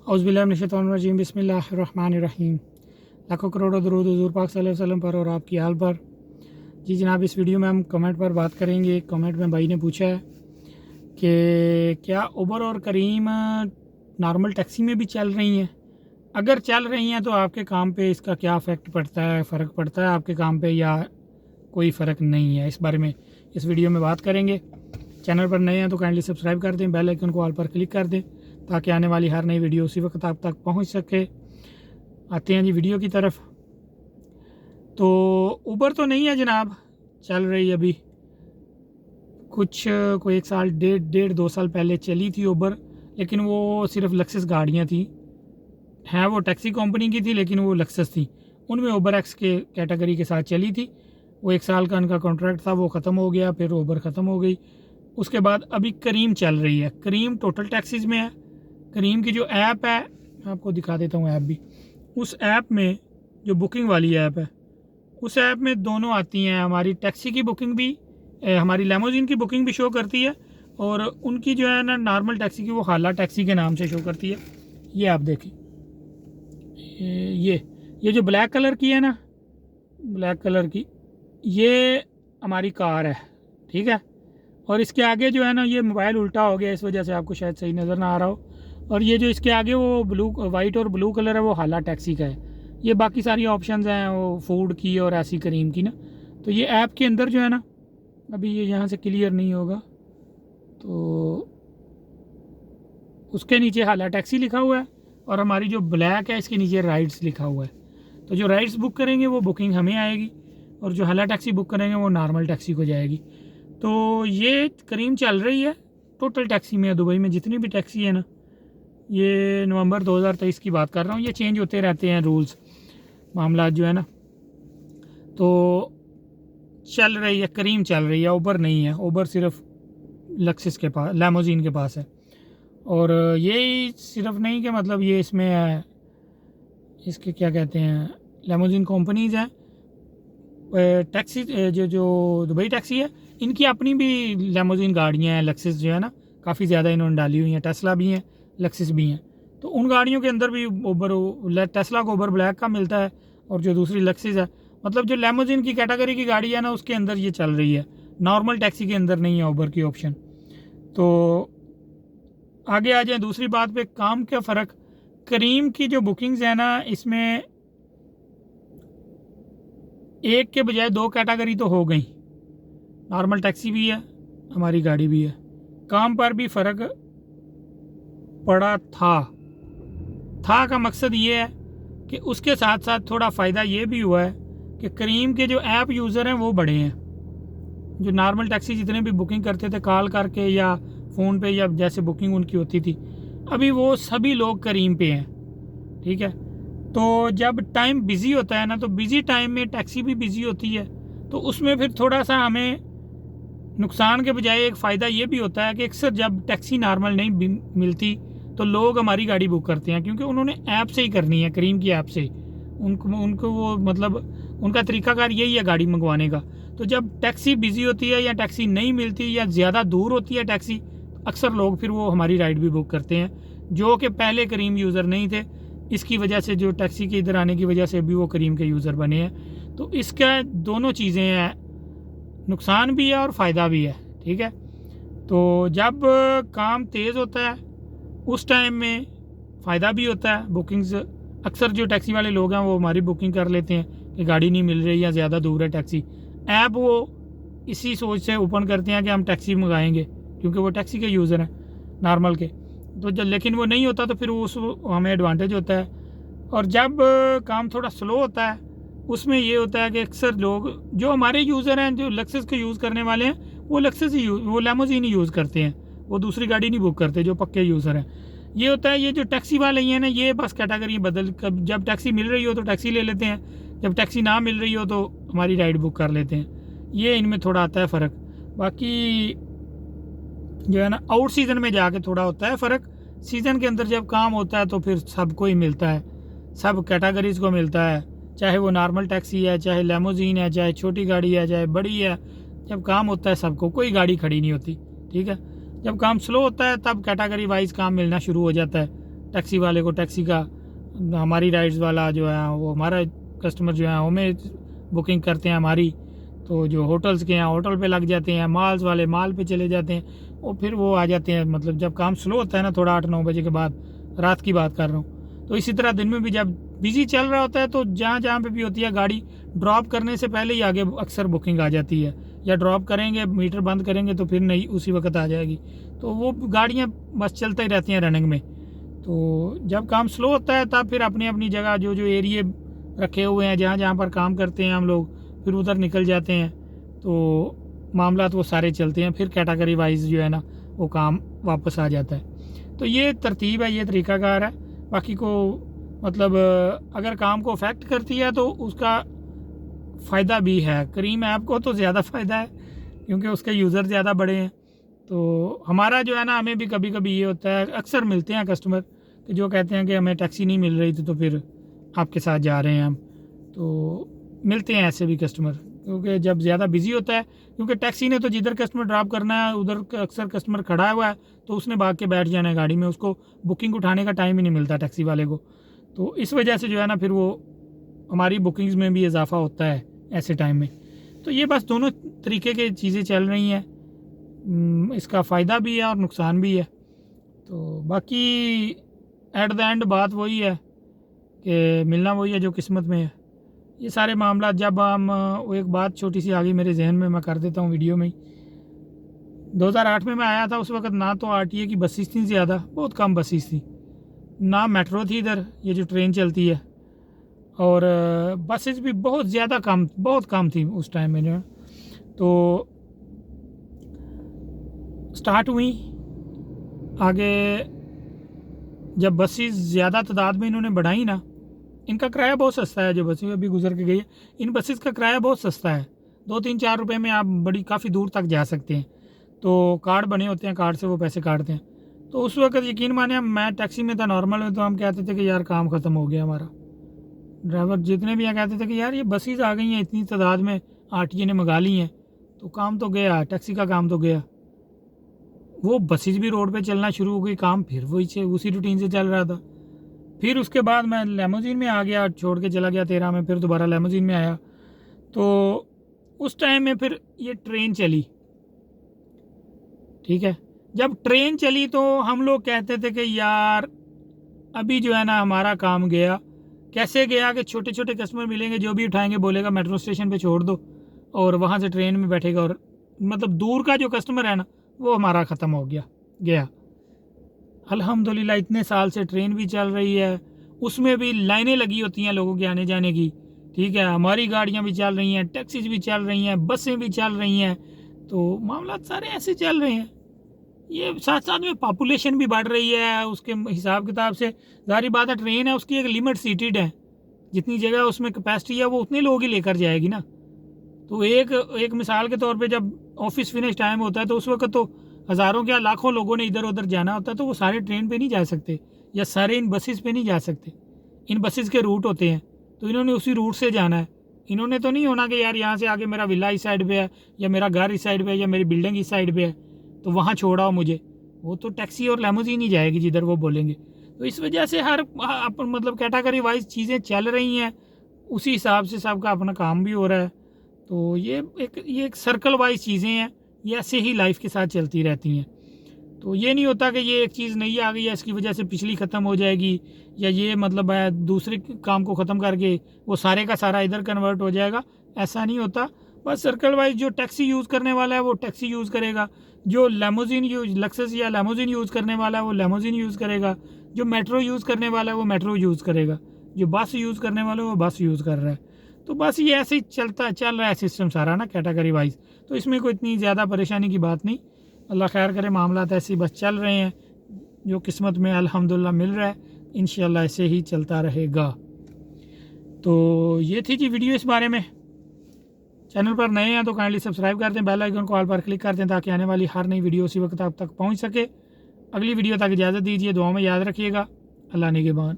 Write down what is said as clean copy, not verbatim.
औज़ुबिल्लाहिमिनश्शैतानिर्रजीम बिस्मिल्लाहिर्रहमानिर्रहीम। लाखों करोड़ों दरूद हुज़ूर पाक सल्लल्लाहु अलैहि वसल्लम पर और आपकी हाल पर। जी जनाब, इस वीडियो में हम कमेंट पर बात करेंगे। कमेंट में भाई ने पूछा है कि क्या उबर और करीम नॉर्मल टैक्सी में भी चल रही हैं? अगर चल रही हैं तो आपके काम पे इसका क्या इफ़ेक्ट पड़ता है, फ़र्क पड़ता है आपके काम पे या कोई फ़र्क नहीं है? इस बारे में इस वीडियो में बात करेंगे। चैनल पर नए हैं तो काइंडली सब्सक्राइब कर दें, बेल आइकन को ऑल पर क्लिक कर दें ताकि आने वाली हर नई वीडियो उसी वक्त आप तक पहुंच सके। आते हैं जी वीडियो की तरफ। तो उबर तो नहीं है जनाब, चल रही अभी कोई 1 साल डेढ़ 2 साल पहले चली थी उबर, लेकिन वो सिर्फ लक्सस गाड़ियाँ थी। हैं वो टैक्सी कंपनी की थी लेकिन वो लक्सस थी, उनमें उबर एक्स के कैटेगरी के साथ चली थी। वो 1 साल का उनका कॉन्ट्रैक्ट था, वो ख़त्म हो गया, फिर उबर ख़त्म हो गई। उसके बाद अभी करीम चल रही है। करीम टोटल टैक्सीज़ में है। करीम की जो ऐप है, मैं आपको दिखा देता हूँ ऐप भी। उस ऐप में जो बुकिंग वाली ऐप है, उस ऐप में दोनों आती हैं। हमारी टैक्सी की बुकिंग भी, हमारी लेमोजिन की बुकिंग भी शो करती है, और उनकी जो है ना नॉर्मल टैक्सी की, वो हाला टैक्सी के नाम से शो करती है। ये आप देखें, ये जो ब्लैक कलर की है ना, ब्लैक कलर की, ये हमारी कार है, ठीक है। और इसके आगे जो है ना, ये मोबाइल उल्टा हो गया, इस वजह से आपको शायद सही नज़र ना आ रहा हो। और ये जो इसके आगे वो वाइट और ब्लू कलर है, वो हाला टैक्सी का है। ये बाकी सारी ऑप्शंस हैं वो फूड की और ऐसी करीम की ना। तो ये ऐप के अंदर जो है ना, अभी ये यहाँ से क्लियर नहीं होगा, तो उसके नीचे हाला टैक्सी लिखा हुआ है, और हमारी जो ब्लैक है इसके नीचे राइड्स लिखा हुआ है। तो जो राइड्स बुक करेंगे वो बुकिंग हमें आएगी, और जो हाला टैक्सी बुक करेंगे वो नॉर्मल टैक्सी को जाएगी। तो ये करीम चल रही है टोटल टैक्सी में। दुबई में जितनी भी टैक्सी है ना, ये नवंबर 2023 की बात कर रहा हूँ, ये चेंज होते रहते हैं रूल्स मामला जो है ना। तो चल रही है, करीम चल रही है, उबर नहीं है। उबर सिर्फ लक्सिस के पास, लेमोजिन के पास है। और ये सिर्फ नहीं कि मतलब ये इसमें है, इसके क्या कहते हैं, लेमोजिन कंपनीज़ हैं। टैक्सी जो दुबई टैक्सी है, इनकी अपनी भी लेमोजिन गाड़ियाँ हैं। लक्सिस जो है ना, काफ़ी ज़्यादा इन्होंने डाली हुई हैं। टेस्ला भी हैं, लक्सिस भी हैं। तो उन गाड़ियों के अंदर भी उबर, टेस्ला को उबर ब्लैक का मिलता है, और जो दूसरी लक्सिस है, मतलब जो लेमोजिन की कैटेगरी की गाड़ी है ना, उसके अंदर ये चल रही है। नॉर्मल टैक्सी के अंदर नहीं है उबर की ऑप्शन। तो आगे आ जाए दूसरी बात पे, काम का फ़र्क। करीम की जो बुकिंग्स है ना, इसमें एक के बजाय 2 कैटेगरी तो हो गई। नॉर्मल टैक्सी भी है, हमारी गाड़ी भी है। काम पर भी फ़र्क पड़ा था का मकसद ये है कि उसके साथ साथ थोड़ा फ़ायदा ये भी हुआ है कि करीम के जो ऐप यूज़र हैं वो बढ़े हैं। जो नॉर्मल टैक्सी जितने भी बुकिंग करते थे कॉल करके या फ़ोन पे, या जैसे बुकिंग उनकी होती थी, अभी वो सभी लोग करीम पे हैं, ठीक है। तो जब टाइम बिज़ी होता है ना, तो बिज़ी टाइम में टैक्सी भी बिज़ी होती है, तो उसमें फिर थोड़ा सा हमें नुकसान के बजाय एक फ़ायदा ये भी होता है कि अक्सर जब टैक्सी नॉर्मल नहीं मिलती तो लोग हमारी गाड़ी बुक करते हैं, क्योंकि उन्होंने ऐप से ही करनी है, करीम की ऐप से। उनको वो मतलब उनका तरीकाकार यही है गाड़ी मंगवाने का। तो जब टैक्सी बिज़ी होती है या टैक्सी नहीं मिलती या ज़्यादा दूर होती है टैक्सी, अक्सर लोग फिर वो हमारी राइड भी बुक करते हैं, जो कि पहले करीम यूज़र नहीं थे। इसकी वजह से, जो टैक्सी के इधर आने की वजह से भी वो करीम के यूज़र बने हैं। तो इसका दोनों चीज़ें हैं, नुकसान भी है और फ़ायदा भी है, ठीक है। तो जब काम तेज़ होता है उस टाइम में फ़ायदा भी होता है। बुकिंग्स अक्सर जो टैक्सी वाले लोग हैं वो हमारी बुकिंग कर लेते हैं कि गाड़ी नहीं मिल रही या ज़्यादा दूर है टैक्सी। ऐप वो इसी सोच से ओपन करते हैं कि हम टैक्सी मंगाएंगे, क्योंकि वो टैक्सी के यूज़र हैं नॉर्मल के। तो जब लेकिन वो नहीं होता तो फिर उस हमें एडवांटेज होता है। और जब काम थोड़ा स्लो होता है, उसमें ये होता है कि अक्सर लोग जो हमारे यूज़र हैं, जो लक्सस के यूज़ करने वाले हैं, वो लक्सस ही वो लेमोजिन ही यूज़ करते हैं, वो दूसरी गाड़ी नहीं बुक करते, जो पक्के यूज़र हैं। ये होता है, ये जो टैक्सी वाले हैं ना, ये बस कैटेगरी बदल, जब टैक्सी मिल रही हो तो टैक्सी ले लेते हैं, जब टैक्सी ना मिल रही हो तो हमारी राइड बुक कर लेते हैं। ये इनमें थोड़ा आता है फ़र्क। बाकी जो है ना, आउट सीज़न में जाके थोड़ा होता है फ़र्क। सीज़न के अंदर जब काम होता है तो फिर सबको ही मिलता है, सब कैटेगरीज़ को मिलता है, चाहे वो नॉर्मल टैक्सी है, चाहे लेमोजीन है, चाहे छोटी गाड़ी है, चाहे बड़ी है। जब काम होता है सबको, कोई गाड़ी खड़ी नहीं होती, ठीक है। जब काम स्लो होता है तब कैटेगरी वाइज काम मिलना शुरू हो जाता है। टैक्सी वाले को टैक्सी का, हमारी राइड्स वाला जो है वो हमारा कस्टमर जो है हमें बुकिंग करते हैं हमारी, तो जो होटल्स के हैं होटल पे लग जाते हैं, माल्स वाले माल पे चले जाते हैं, और फिर वो आ जाते हैं, मतलब जब काम स्लो होता है ना थोड़ा 8-9 बजे के बाद, रात की बात कर रहा हूँ। तो इसी तरह दिन में भी जब बिजी चल रहा होता है तो जहाँ जहाँ पे भी होती है गाड़ी ड्रॉप करने से पहले ही आगे अक्सर बुकिंग आ जाती है, या ड्रॉप करेंगे मीटर बंद करेंगे तो फिर नहीं उसी वक्त आ जाएगी, तो वो गाड़ियाँ बस चलते ही रहती हैं रनिंग में। तो जब काम स्लो होता है तब फिर अपनी अपनी जगह जो जो एरिए रखे हुए हैं जहाँ जहाँ पर काम करते हैं हम लोग, फिर उधर निकल जाते हैं, तो मामला तो वो सारे चलते हैं, फिर कैटेगरी वाइज जो है ना वो काम वापस आ जाता है। तो ये तरतीब है, ये तरीक़ाकार है। बाकी को मतलब अगर काम को अफेक्ट करती है तो उसका फ़ायदा भी है, करीम ऐप को तो ज़्यादा फ़ायदा है क्योंकि उसके यूज़र ज़्यादा बड़े हैं। तो हमारा जो है ना, हमें भी कभी कभी ये होता है, अक्सर मिलते हैं कस्टमर कि जो कहते हैं कि हमें टैक्सी नहीं मिल रही थी तो फिर आपके साथ जा रहे हैं हम, तो मिलते हैं ऐसे भी कस्टमर, क्योंकि जब ज़्यादा बिजी होता है, क्योंकि टैक्सी ने तो जिधर कस्टमर ड्रॉप करना है उधर अक्सर कस्टमर खड़ा हुआ है तो उसने भाग के बैठ जाना है गाड़ी में, उसको बुकिंग उठाने का टाइम ही नहीं मिलता टैक्सी वाले को। तो इस वजह से जो है ना फिर वो हमारी बुकिंग्स में भी इजाफा होता है ऐसे टाइम में। तो ये बस दोनों तरीके की चीज़ें चल रही हैं, इसका फ़ायदा भी है और नुकसान भी है। तो बाकी एट द एंड बात वही है कि मिलना वही है जो किस्मत में है। ये सारे मामला जब हम वो एक बात छोटी सी आ गई मेरे जहन में, मैं कर देता हूँ वीडियो में ही। 2008 में मैं आया था, उस वक्त ना तो आरटीए की बसेस थी ज़्यादा, बहुत कम बसेस थी, ना मेट्रो थी इधर ये जो ट्रेन चलती है, और बसेस भी बहुत ज़्यादा कम, बहुत कम थी उस टाइम में जो। तो स्टार्ट हुई आगे, जब बसेस ज़्यादा तादाद में इन्होंने बढ़ाई ना, इनका किराया बहुत सस्ता है, जो बसें अभी गुजर के गई है इन बसेस का किराया बहुत सस्ता है, 2-3-4 रुपये में आप बड़ी काफ़ी दूर तक जा सकते हैं। तो कार्ड बने होते हैं, कार्ड से वो पैसे काटते हैं। तो उस वक्त यकीन माने मैं टैक्सी में था नॉर्मल में, तो हम कहते थे कि यार काम ख़त्म हो गया हमारा। ड्राइवर जितने भी यहाँ कहते थे कि यार ये बसेस आ गई हैं इतनी तादाद में, आरटीए ने मंगा ली हैं, तो काम तो गया, टैक्सी का काम तो गया। वो बसेस भी रोड पे चलना शुरू हो गई, काम फिर वही उसी रूटीन से चल रहा था। फिर उसके बाद मैं लेमोजीन में आ गया, छोड़ के चला गया 13 में, फिर दोबारा लेमोजीन में आया। तो उस टाइम में फिर ये ट्रेन चली, ठीक है। जब ट्रेन चली तो हम लोग कहते थे कि यार अभी जो है ना हमारा काम गया। कैसे गया कि छोटे छोटे कस्टमर मिलेंगे, जो भी उठाएंगे बोलेगा मेट्रो स्टेशन पे छोड़ दो, और वहाँ से ट्रेन में बैठेगा, और मतलब दूर का जो कस्टमर है ना वो हमारा ख़त्म हो गया। अल्हम्दुलिल्लाह इतने साल से ट्रेन भी चल रही है, उसमें भी लाइनें लगी होती हैं लोगों के आने जाने की, ठीक है। हमारी गाड़ियाँ भी चल रही हैं, टैक्सीज भी चल रही हैं, बसें भी चल रही हैं, तो मामला सारे ऐसे चल रहे हैं। ये साथ साथ में पॉपुलेशन भी बढ़ रही है, उसके हिसाब किताब से जाहिर बात है ट्रेन है उसकी एक लिमिट सीटेड है, जितनी जगह उसमें कैपेसिटी है वो उतने लोग ही लेकर जाएगी ना। तो एक मिसाल के तौर पे जब ऑफिस फिनिश टाइम होता है तो उस वक्त तो हज़ारों क्या लाखों लोगों ने इधर उधर जाना होता है, तो वो सारे ट्रेन पे नहीं जा सकते, या सारे इन बसेस पे नहीं जा सकते। इन बसेस के रूट होते हैं, तो इन्होंने उसी रूट से जाना है। इन्होंने तो नहीं होना कि यार यहाँ से आगे मेरा विला इस साइड पे है, या मेरा घर इस साइड पे है, या मेरी बिल्डिंग इस साइड पे है, तो वहाँ छोड़ाओ मुझे। वो तो टैक्सी और लेमोजीन ही जाएगी जिधर वो बोलेंगे। तो इस वजह से हर मतलब कैटेगरी वाइज चीज़ें चल रही हैं, उसी हिसाब से सबका अपना काम भी हो रहा है। तो ये एक सर्कल वाइज चीज़ें हैं, ये ऐसे ही लाइफ के साथ चलती रहती हैं। तो ये नहीं होता कि ये एक चीज़ नई आ गई है इसकी वजह से पिछली ख़त्म हो जाएगी, या ये मतलब है दूसरे काम को ख़त्म करके वो सारे का सारा इधर कन्वर्ट हो जाएगा, ऐसा नहीं होता। बस सर्कल वाइज जो टैक्सी यूज़ करने वाला है वो टैक्सी यूज़ करेगा, जो लेमोजीन लक्सस या लेमोजीन यूज़ करने वाला है वो लेमोजीन यूज़ करेगा, जो मेट्रो यूज़ करने वाला है वो मेट्रो यूज़ करेगा, जो बस यूज़ करने वाला है वो बस यूज़ कर रहा है। तो बस ये ऐसे ही चल रहा है सिस्टम सारा ना कैटेगरी वाइज। तो इसमें कोई इतनी ज़्यादा परेशानी की बात नहीं, अल्लाह खैर करे, मामला ऐसे ही बस चल रहे हैं, जो किस्मत में अल्हम्दुलिल्लाह मिल रहा है इंशाल्लाह ऐसे ही चलता रहेगा। तो ये थी जी वीडियो इस बारे में। चैनल पर नए हैं तो काइंडली सब्सक्राइब कर दें, बेल आइकन को ऑल पर क्लिक कर दें ताकि आने वाली हर नई वीडियो उसी वक्त आप तक पहुँच सके। अगली वीडियो तक इजाज़त दीजिए, दुआ में याद रखिएगा। अल्लाह निगहबान।